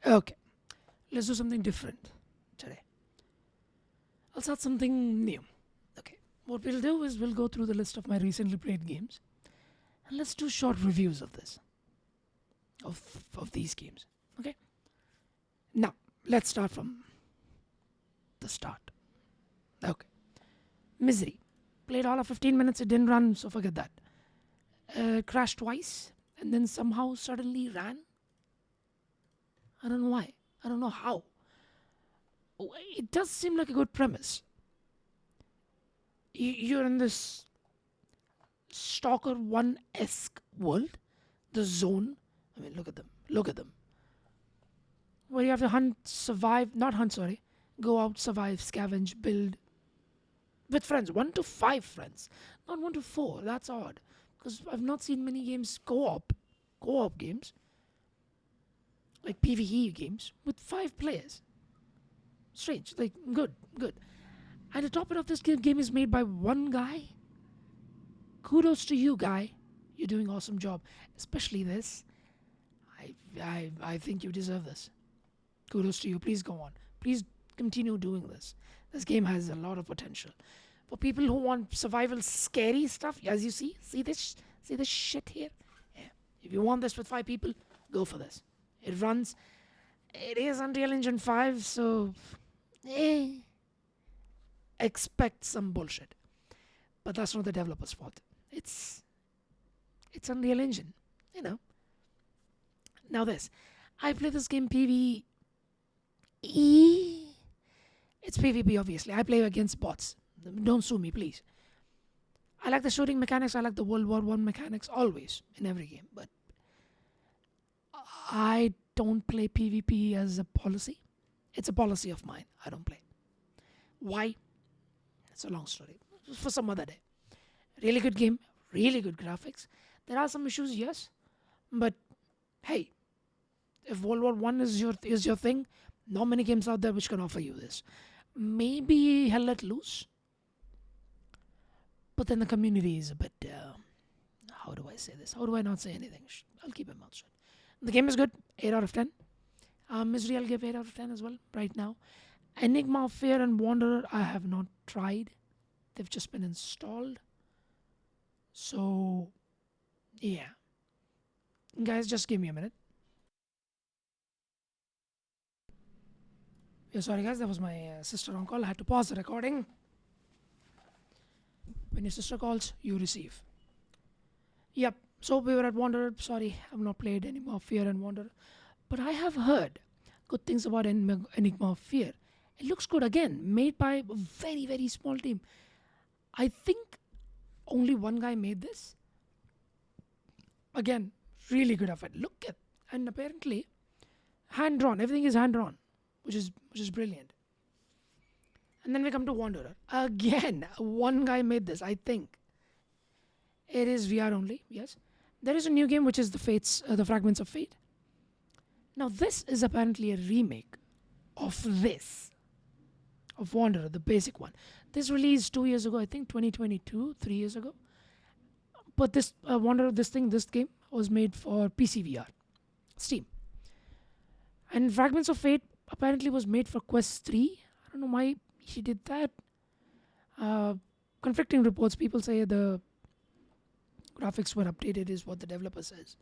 Okay, let's do something different today. I'll start something new. Okay, what we'll do is we'll go through the list of my recently played games and let's do short reviews of this, of these games. Okay, now let's start from the start. Okay, Misery. Played all of 15 minutes, it didn't run, so forget that. Crashed twice and then somehow suddenly ran. I don't know why. I don't know how. Oh, it does seem like a good premise. You're in this Stalker 1 esque world, the zone. I mean, look at them. Look at them. Where you have to hunt, survive, not hunt, sorry. Go out, survive, scavenge, build. With friends, 1 to 5 friends, not 1 to 4. That's odd. Because I've not seen many games co op games, like PvE games, with 5 players. Strange, like, good. And to top it off, this game is made by one guy. Kudos to you, guy. You're doing awesome job. Especially this. I think you deserve this. Kudos to you. Please go on. Please continue doing this. This game has a lot of potential. For people who want survival scary stuff, as you see this shit here? Yeah. If you want this with 5 people, go for this. It runs. It is Unreal Engine 5, so expect some bullshit. But that's not the developer's fault. It's Unreal Engine, you know. Now this, I play this game PvE. It's PvP, obviously. I play against bots. Don't sue me, please. I like the shooting mechanics. I like the World War One mechanics always in every game. But I don't play PvP as a policy. It's a policy of mine. I don't play. Why? It's a long story. For some other day. Really good game. Really good graphics. There are some issues, yes. But hey, if World War One is your thing, not many games out there which can offer you this. Maybe Hell Let Loose, but then the community is a bit. How do I say this? How do I not say anything? I'll keep my mouth shut. The game is good. 8 out of 10. Misery, I'll give 8 out of 10 as well right now. Enigma of Fear and Wanderer, I have not tried. They've just been installed. So, yeah. Guys, just give me a minute. Yeah, sorry guys, that was my sister on call. I had to pause the recording. When your sister calls, you receive. Yep, so we were at Wanderer. Sorry, I've not played Enigma of Fear and Wanderer. But I have heard good things about Enigma of Fear. It looks good again, made by a very, very small team. I think only one guy made this. Again, really good effort. Look at, and apparently hand drawn. Everything is hand drawn, which is brilliant. And then we come to Wanderer. Again, one guy made this. I think it is VR only. Yes, there is a new game which is the Fragments of Fate. Now this is apparently a remake of Wanderer, the basic one. This released 2 years ago, I think 2022, 3 years ago. But this Wanderer, this game was made for PC VR, Steam. And Fragments of Fate apparently was made for Quest 3. I don't know why he did that. Conflicting reports. People say the graphics were updated, is what the developer says.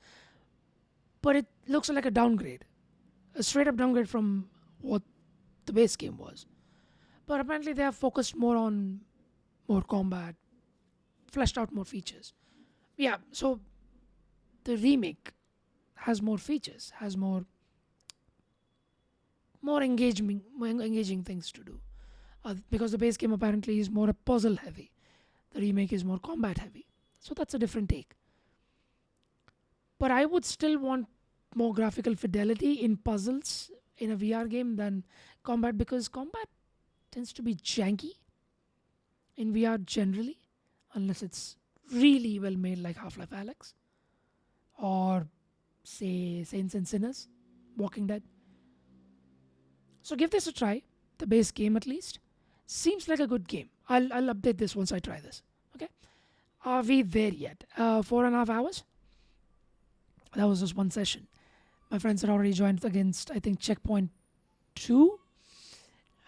But it looks like a downgrade, a straight up downgrade from what the base game was. But apparently they have focused more on more combat, fleshed out more features. Yeah, so the remake has more features, has more engaging things to do. Because the base game apparently is more puzzle heavy. The remake is more combat heavy. So that's a different take. But I would still want more graphical fidelity in puzzles in a VR game than combat, because combat tends to be janky in VR generally, unless it's really well made like Half-Life Alyx or say Saints and Sinners, Walking Dead. So give this a try, the base game at least. Seems like a good game. I'll update this once I try this. Okay. Are we there yet? 4.5 hours? That was just one session. My friends had already joined against, I think, Checkpoint 2.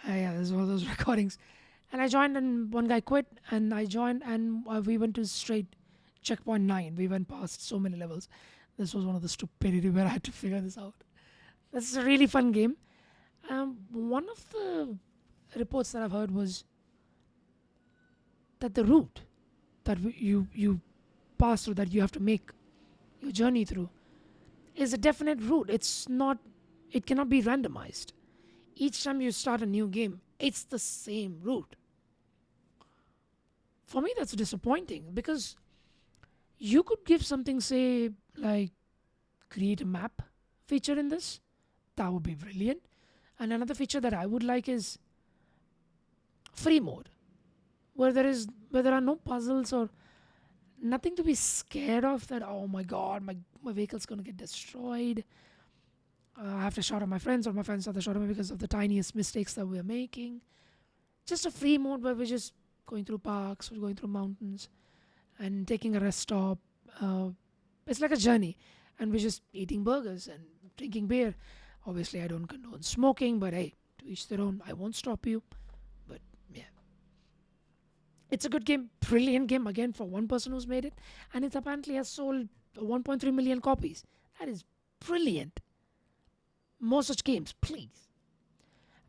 Yeah, this is one of those recordings. And I joined, and one guy quit, and I joined, and we went to straight Checkpoint 9. We went past so many levels. This was one of the stupidity where I had to figure this out. This is a really fun game. One of the reports that I've heard was that the route that you pass through, that you have to make your journey through, is a definite route. It cannot be randomized. Each time you start a new game, it's the same route. For me, that's disappointing because you could give something, say, like create a map feature in this. That would be brilliant. And another feature that I would like is free mode, where there are no puzzles or nothing to be scared of. That, oh my god, my vehicle's gonna get destroyed. I have to shout at my friends, or my friends have to shout at me because of the tiniest mistakes that we're making. Just a free mode where we're just going through parks, we're going through mountains, and taking a rest stop. It's like a journey, and we're just eating burgers and drinking beer. Obviously, I don't condone smoking, but hey, to each their own. I won't stop you. But yeah, it's a good game, brilliant game again for one person who's made it, and it apparently has sold 1.3 million copies. That is brilliant. More such games, please.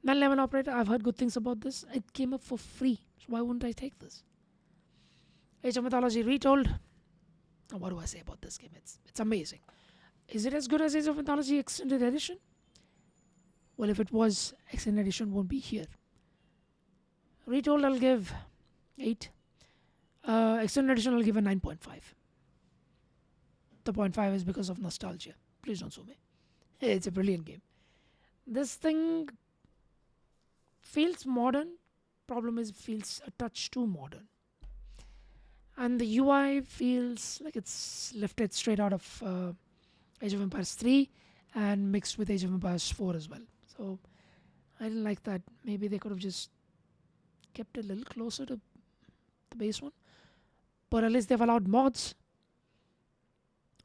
911 Operator, I've heard good things about this. It came up for free, so why wouldn't I take this? Age of Mythology Retold. What do I say about this game? It's amazing. Is it as good as Age of Mythology Extended Edition? Well, if it was, Extended Edition won't be here. Retold, I'll give 8. Extended Edition, I'll give a 9.5. The 0.5 is because of nostalgia. Please don't sue me. It's a brilliant game. This thing feels modern. Problem is, feels a touch too modern. And the UI feels like it's lifted straight out of Age of Empires 3 and mixed with Age of Empires 4 as well. So I didn't like that. Maybe they could have just kept it a little closer to the base one. But at least they've allowed mods.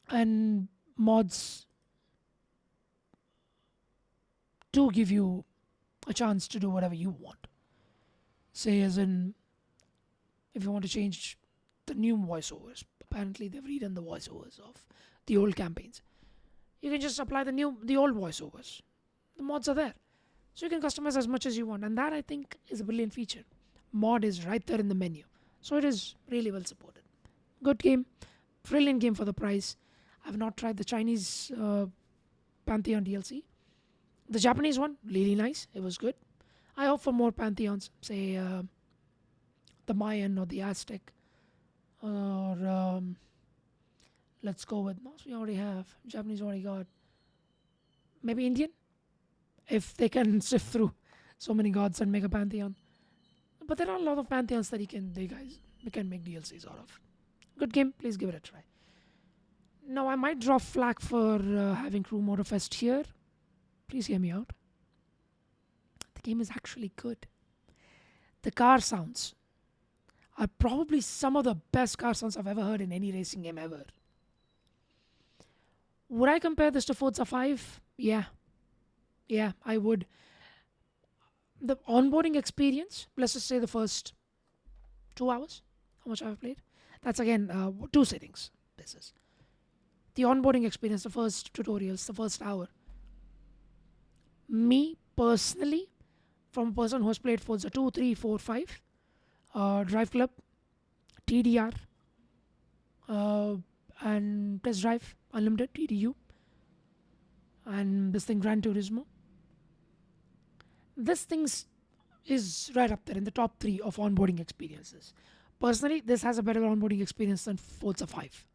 And mods do give you a chance to do whatever you want. Say, as in, if you want to change the new voiceovers, apparently they've redone the voiceovers of the old campaigns. You can just apply the old voiceovers. The mods are there, so you can customize as much as you want, and that I think is a brilliant feature. Mod is right there in the menu, so it is really well supported. Good game, brilliant game for the price. I've not tried the Chinese Pantheon DLC. The Japanese one, really nice. It was good. I hope for more Pantheons, say the Mayan or the Aztec, or let's go with, most we already have. Japanese already got. Maybe Indian, if they can sift through so many gods and make a Pantheon. But there are a lot of Pantheons that they can make DLCs out of. Good game, please give it a try. Now, I might draw flack for having Crew Motorfest here. Please hear me out. The game is actually good. The car sounds are probably some of the best car sounds I've ever heard in any racing game ever. Would I compare this to Forza 5? Yeah. Yeah, I would. The onboarding experience, let's just say the first 2 hours, how much I've played. That's again 2 settings. This is the onboarding experience, the first tutorials, the first hour. Me personally, from a person who has played Forza 2, 3, 4, 5, Drive Club, TDR, and Test Drive Unlimited, TDU, and this thing Gran Turismo. This thing is right up there in the top 3 of onboarding experiences. Personally, this has a better onboarding experience than Forza 5.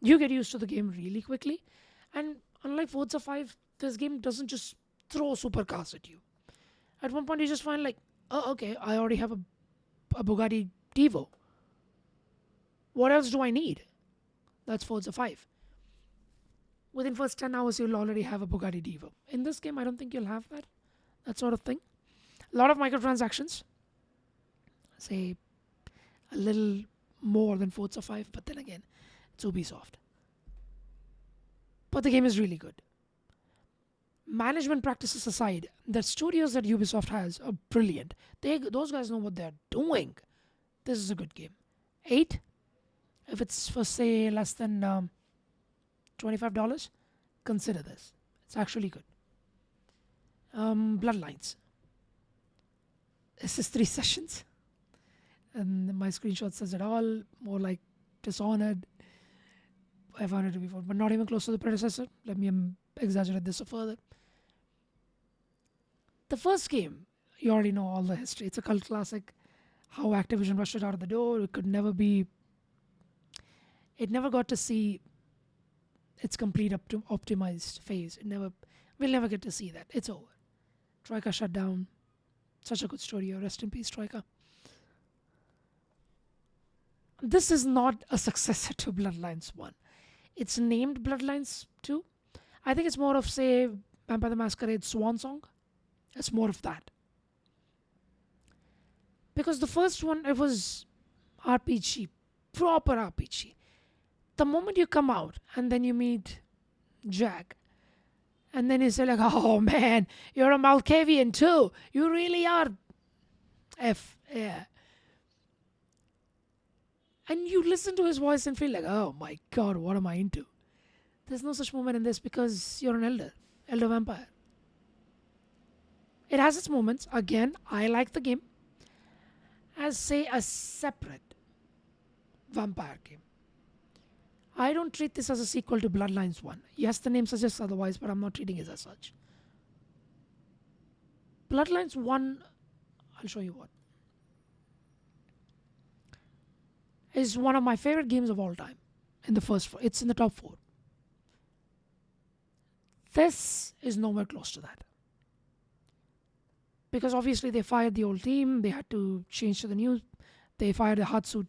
You get used to the game really quickly, and unlike Forza 5, this game doesn't just throw supercars at you. At one point, you just find like, oh, okay, I already have a Bugatti Divo. What else do I need? That's Forza 5. Within first 10 hours, you'll already have a Bugatti Divo. In this game, I don't think you'll have that sort of thing. A lot of microtransactions. Say, a little more than Forza 5, but then again, it's Ubisoft. But the game is really good. management practices aside, the studios that Ubisoft has are brilliant. Those guys know what they're doing. This is a good game. 8, if it's for say less than $25, consider this. It's actually good. Bloodlines. This is 3 sessions, and my screenshot says it all. More like Dishonored. I found it to be fun, but not even close to the predecessor. Let me exaggerate this further. The first game, you already know all the history. It's a cult classic. How Activision rushed it out of the door. It could never be. It never got to see its complete optimized phase. We'll never get to see that. It's over. Troika shut down. Such a good studio. Rest in peace, Troika. This is not a successor to Bloodlines 1. It's named Bloodlines 2. I think it's more of, say, Vampire the Masquerade Swan Song. It's more of that. Because the first one, it was RPG. Proper RPG. The moment you come out and then you meet Jack, and then you say like, oh man, you're a Malkavian too. You really are. Yeah. And you listen to his voice and feel like, oh my god, what am I into? There's no such moment in this because you're an elder vampire. It has its moments. Again, I like the game as, say, a separate vampire game. I don't treat this as a sequel to Bloodlines 1. Yes, the name suggests otherwise, but I'm not treating it as such. Bloodlines 1, I'll show you what, is one of my favorite games of all time. It's in the top 4. This is nowhere close to that. Because obviously they fired the old team, they had to change to the new. They fired the Hard Suit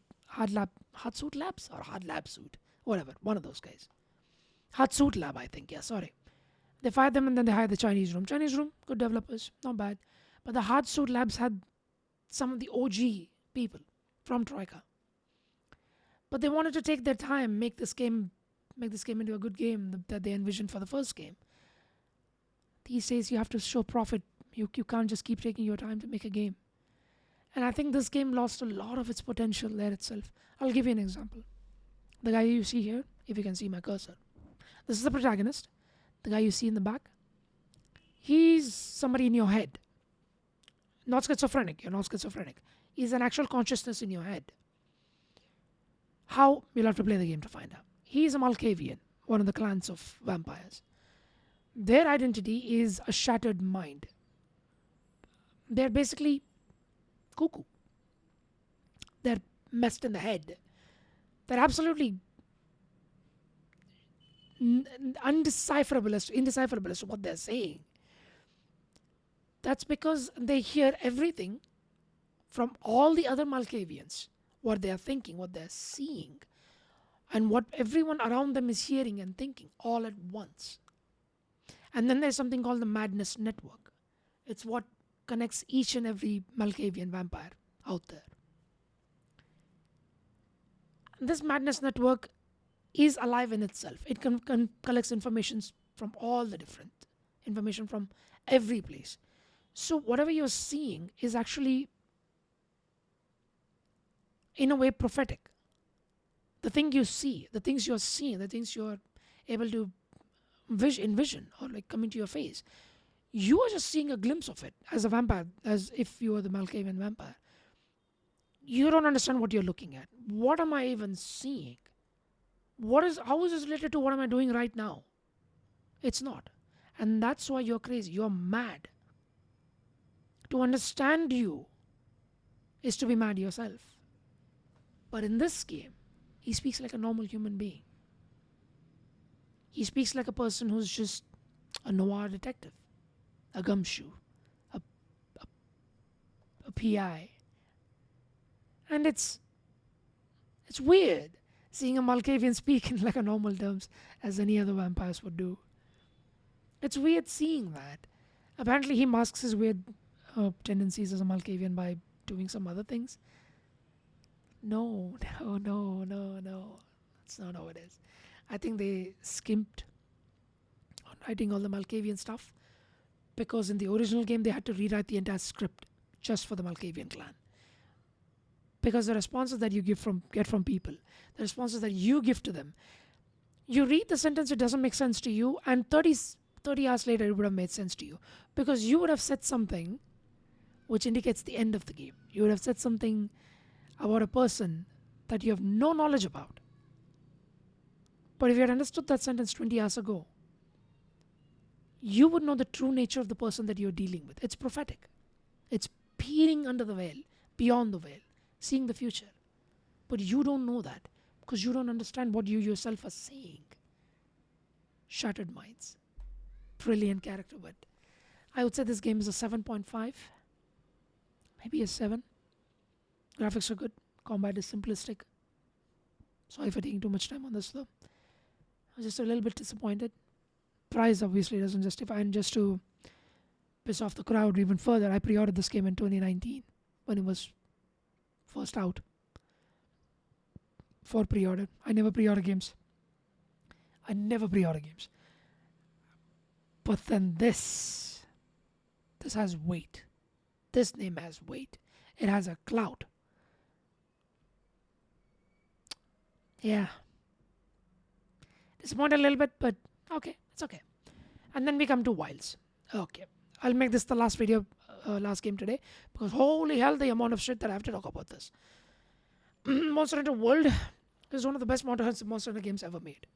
Labs or Hard Lab Suit, whatever, one of those guys. Hard Suit Lab, I think, yeah, sorry. They fired them and then they hired the Chinese Room. Chinese Room, good developers, not bad. But the Hard Suit Labs had some of the OG people from Troika. But they wanted to take their time, make this game into a good game that they envisioned for the first game. These days you have to show profit. You can't just keep taking your time to make a game. And I think this game lost a lot of its potential there itself. I'll give you an example. The guy you see here, if you can see my cursor. This is the protagonist. The guy you see in the back. He's somebody in your head. Not schizophrenic. You're not schizophrenic. He's an actual consciousness in your head. How? You'll have to play the game to find out. He's a Malkavian, one of the clans of vampires. Their identity is a shattered mind. They're basically cuckoo. They're messed in the head. They're absolutely indecipherable as to what they're saying. That's because they hear everything from all the other Malkavians, what they are thinking, what they're seeing, and what everyone around them is hearing and thinking all at once. And then there's something called the Madness Network. It's what connects each and every Malkavian vampire out there. This Madness Network is alive in itself. It collects information from all the different information from every place. So whatever you're seeing is actually, in a way, prophetic. The thing you see, the things you're seeing, the things you're able to envision or like come into your face, you are just seeing a glimpse of it as a vampire, as if you were the Malkavian vampire. You don't understand what you're looking at. What am I even seeing? How is this related to what am I doing right now? It's not. And that's why you're crazy. You're mad. To understand you is to be mad yourself. But in this game, he speaks like a normal human being. He speaks like a person who's just a noir detective, a gumshoe, a PI. And it's weird seeing a Malkavian speak in like a normal terms as any other vampires would do. It's weird seeing that. Apparently he masks his weird tendencies as a Malkavian by doing some other things. No. That's not how it is. I think they skimped on writing all the Malkavian stuff. Because in the original game, they had to rewrite the entire script just for the Malkavian clan. Because the responses that you get from people, the responses that you give to them, you read the sentence, it doesn't make sense to you, and 30 hours later, it would have made sense to you. Because you would have said something which indicates the end of the game. You would have said something about a person that you have no knowledge about. But if you had understood that sentence 20 hours ago, you would know the true nature of the person that you're dealing with. It's prophetic. It's peering under the veil, beyond the veil, seeing the future. But you don't know that because you don't understand what you yourself are saying. Shattered minds. Brilliant character, but I would say this game is a 7.5. Maybe a 7. Graphics are good. Combat is simplistic. Sorry for taking too much time on this though. I was just a little bit disappointed. Price obviously doesn't justify, and just to piss off the crowd even further, I pre-ordered this game in 2019 when it was first out. For pre-order. I never pre-order games. But then this has weight. This name has weight. It has a clout. Yeah. Disappointed a little bit, but okay, it's okay. And then we come to Wilds. Okay. I'll make this the last video, last game today, because holy hell, the amount of shit that I have to talk about this. Monster Hunter World is one of the best Monster Hunter games ever made.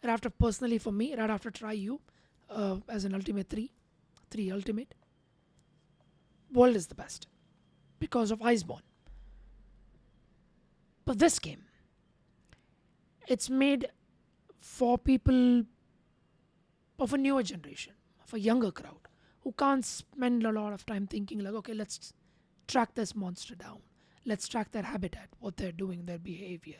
Right after, personally for me, right after Try You, as an Ultimate 3 Ultimate, World is the best because of Iceborne. But this game, it's made for people of a newer generation, of a younger crowd, who can't spend a lot of time thinking like, okay, let's track this monster down. Let's track their habitat, what they're doing, their behavior.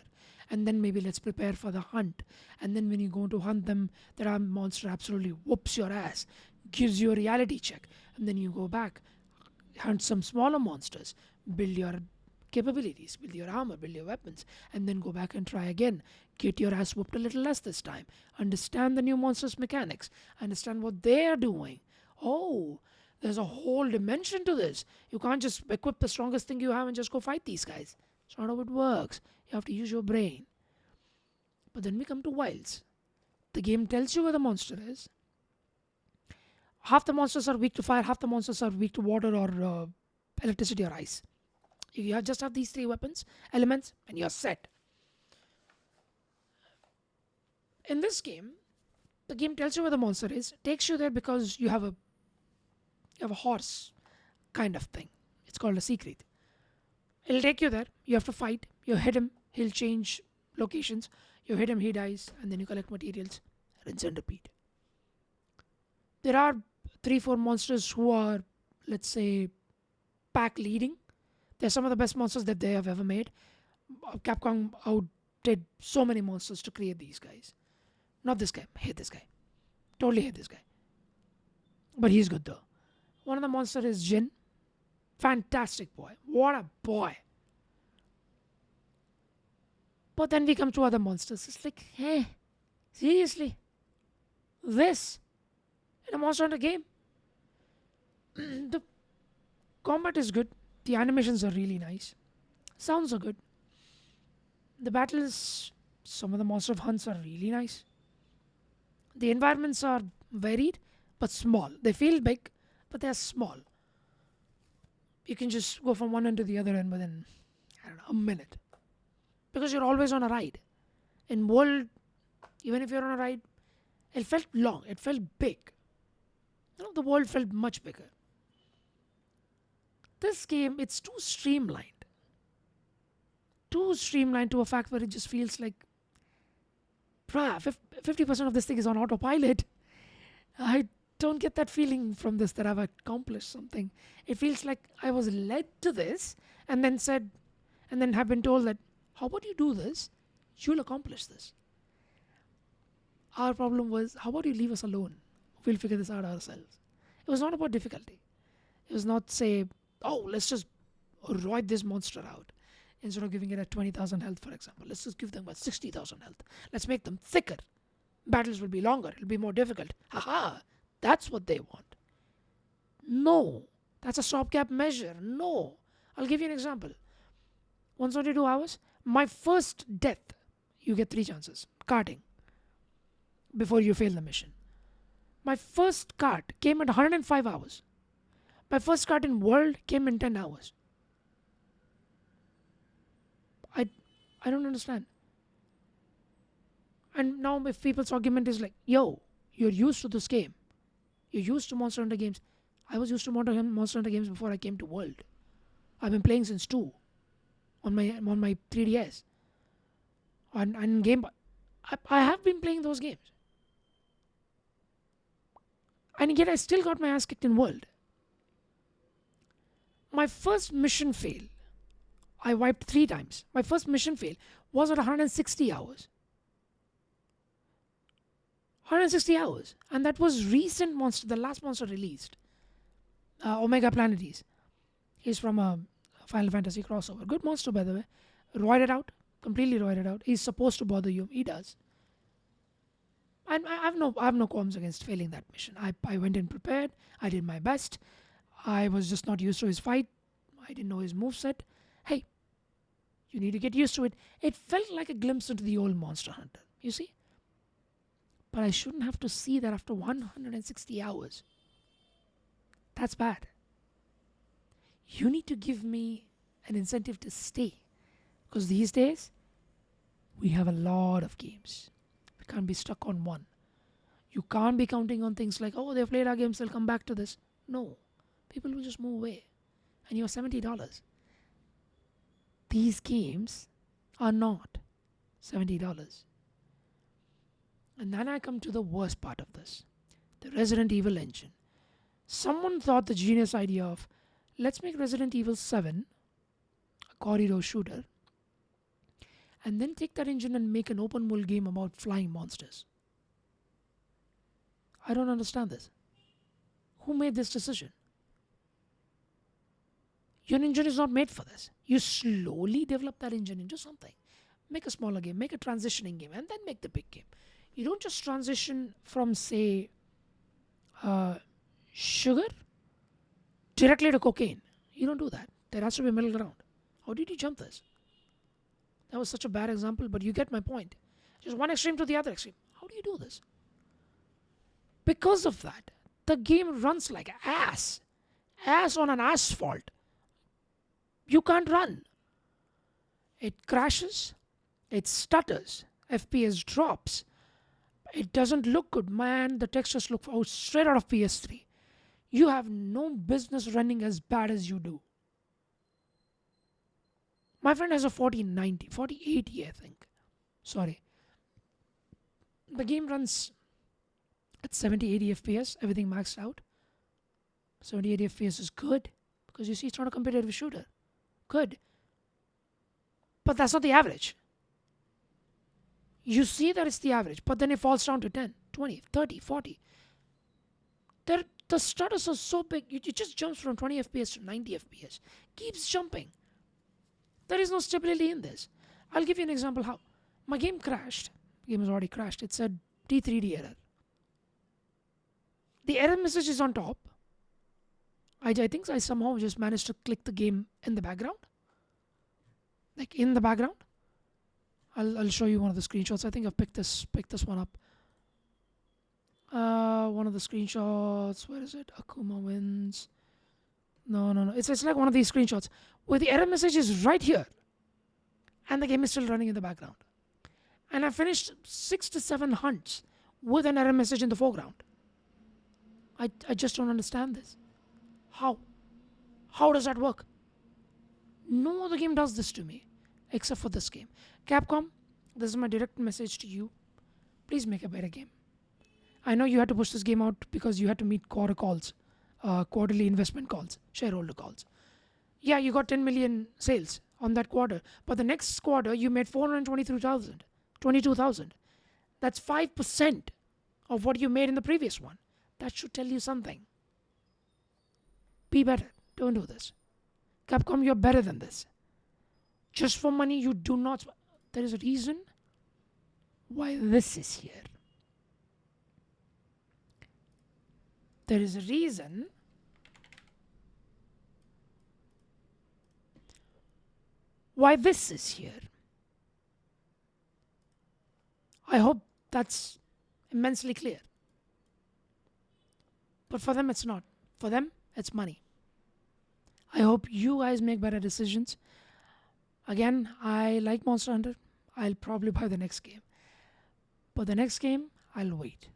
And then maybe let's prepare for the hunt. And then when you go to hunt them, that monster absolutely whoops your ass, gives you a reality check. And then you go back, hunt some smaller monsters, build your capabilities, build your armor, build your weapons, and then go back and try again. Get your ass whooped a little less this time. Understand the new monsters' mechanics. Understand what they're doing. Oh, there's a whole dimension to this. You can't just equip the strongest thing you have and just go fight these guys. It's not how it works. You have to use your brain. But then we come to Wilds. The game tells you where the monster is. Half the monsters are weak to fire, half the monsters are weak to water or electricity or ice. You just have these 3 weapons, elements, and you're set. In this game, the game tells you where the monster is, takes you there because you have a horse kind of thing. It's called a secret. It'll take you there. You have to fight. You hit him. He'll change locations. You hit him. He dies. And then you collect materials. Rinse and repeat. There are 3-4 monsters who are, let's say, pack leading. They're some of the best monsters that they have ever made. Capcom outdid so many monsters to create these guys. Not this guy. I hate this guy. Totally hate this guy. But he's good though. One of the monsters is Jin. Fantastic boy. What a boy. But then we come to other monsters. It's like, hey, seriously? This? In a Monster Hunter game? The combat is good. The animations are really nice. Sounds are good. The battles, some of the monster hunts are really nice. The environments are varied but small. They feel big, but they're small. You can just go from one end to the other end within, I don't know, a minute. Because you're always on a ride. In World, even if you're on a ride, it felt long. It felt big. The world felt much bigger. This game, it's too streamlined. Too streamlined to a fact where it just feels like, 50% of this thing is on autopilot. I don't get that feeling from this that I've accomplished something. It feels like I was led to this and then have been told that, how about you do this? You'll accomplish this. Our problem was, how about you leave us alone? We'll figure this out ourselves. It was not about difficulty. It was not say, oh, let's just roid this monster out. Instead of giving it at 20,000 health, for example, let's just give them about 60,000 health. Let's make them thicker. Battles will be longer. It'll be more difficult. Haha! That's what they want. No. That's a stopgap measure. No. I'll give you an example. 172 hours. My first death, you get 3 chances. Karting. Before you fail the mission. My first kart came at 105 hours. My first kart in world came in 10 hours. I I don't understand. And now if people's argument is like, yo, you're used to this game. You're used to Monster Hunter games. I was used to Monster Hunter games before I came to World. I've been playing since 2 on my 3DS. And game I have been playing those games. And yet I still got my ass kicked in World. My first mission fail, I wiped 3 times. My first mission fail was at 160 hours. 160 hours. And that was recent monster, the last monster released. Omega Planetes. He's from a Final Fantasy crossover. Good monster, by the way. Roid it out. Completely roid it out. He's supposed to bother you. He does. And I have no qualms against failing that mission. I went in prepared. I did my best. I was just not used to his fight. I didn't know his moveset. Hey, you need to get used to it. It felt like a glimpse into the old Monster Hunter. You see? But I shouldn't have to see that after 160 hours. That's bad. You need to give me an incentive to stay. Because these days, we have a lot of games. We can't be stuck on one. You can't be counting on things like, oh, they've played our games, they'll come back to this. No. People will just move away. And you're $70. These games are not $70. And then I come to the worst part of this. The Resident Evil engine. Someone thought the genius idea of, let's make Resident Evil 7 a corridor shooter, and then take that engine and make an open world game about flying monsters. I don't understand this. Who made this decision? Your engine is not made for this. You slowly develop that engine into something. Make a smaller game, make a transitioning game, and then make the big game. You don't just transition from, say, sugar directly to cocaine. You don't do that. There has to be a middle ground. How did you jump this? That was such a bad example, but you get my point. Just one extreme to the other extreme. How do you do this? Because of that, the game runs like ass. Ass on an asphalt. You can't run. It crashes. It stutters. FPS drops. It doesn't look good. Man, the textures look straight out of PS3. You have no business running as bad as you do. My friend has a 4080, I think. Sorry. The game runs at 70-80 FPS, everything maxed out. 70-80 FPS is good because you see it's not a competitive shooter. Good. But that's not the average. You see that it's the average, but then it falls down to 10, 20, 30, 40. The stutters are so big, it just jumps from 20 FPS to 90 FPS. Keeps jumping. There is no stability in this. I'll give you an example how. My game crashed. The game has already crashed. It said D3D error. The error message is on top. I think I somehow just managed to click the game in the background. Like in the background. I'll show you one of the screenshots. I think I've picked this one up. One of the screenshots. Where is it? Akuma wins. No. It's like one of these screenshots where the error message is right here, and the game is still running in the background. And I finished 6 to 7 hunts with an error message in the foreground. I just don't understand this. How? How does that work? No other game does this to me, except for this game. Capcom, this is my direct message to you. Please make a better game. I know you had to push this game out because you had to meet quarter calls, quarterly investment calls, shareholder calls. Yeah, you got 10 million sales on that quarter, but the next quarter you made 22,000. That's 5% of what you made in the previous one. That should tell you something. Be better. Don't do this. Capcom, you're better than this. Just for money, you do not. There is a reason why this is here. There is a reason why this is here. I hope that's immensely clear. But for them, it's not. For them, it's money. I hope you guys make better decisions. Again, I like Monster Hunter. I'll probably buy the next game. But the next game, I'll wait.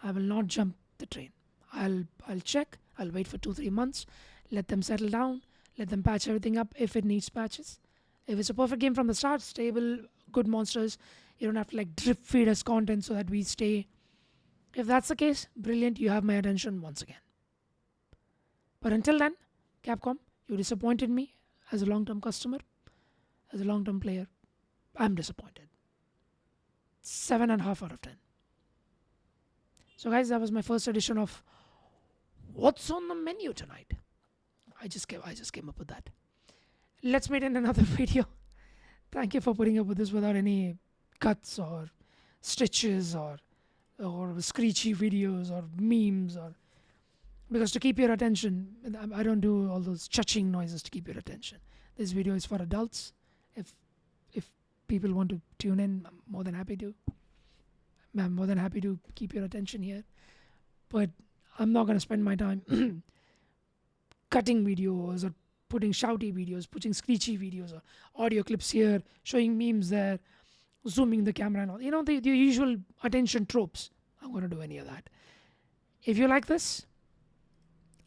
I will not jump the train. I'll check. I'll wait for 2-3 months. Let them settle down. Let them patch everything up if it needs patches. If it's a perfect game from the start, stable, good monsters, you don't have to like drip feed us content so that we stay. If that's the case, brilliant, you have my attention once again. But until then, Capcom, you disappointed me as a long-term customer, as a long-term player. I'm disappointed. 7.5 out of 10. So guys, that was my first edition of What's on the Menu Tonight. I just came up with that. Let's meet in another video. Thank you for putting up with this without any cuts or stitches or screechy videos or memes, or because to keep your attention, I don't do all those chuching noises to keep your attention. This video is for adults. If people want to tune in, I'm more than happy to keep your attention here. But I'm not going to spend my time cutting videos or putting shouty videos, putting screechy videos or audio clips here, showing memes there, zooming the camera and all. You know, the usual attention tropes. I'm going to do any of that. If you like this,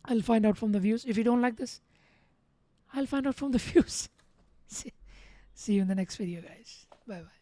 I'll find out from the views. If you don't like this, I'll find out from the views. See you in the next video, guys. Bye-bye.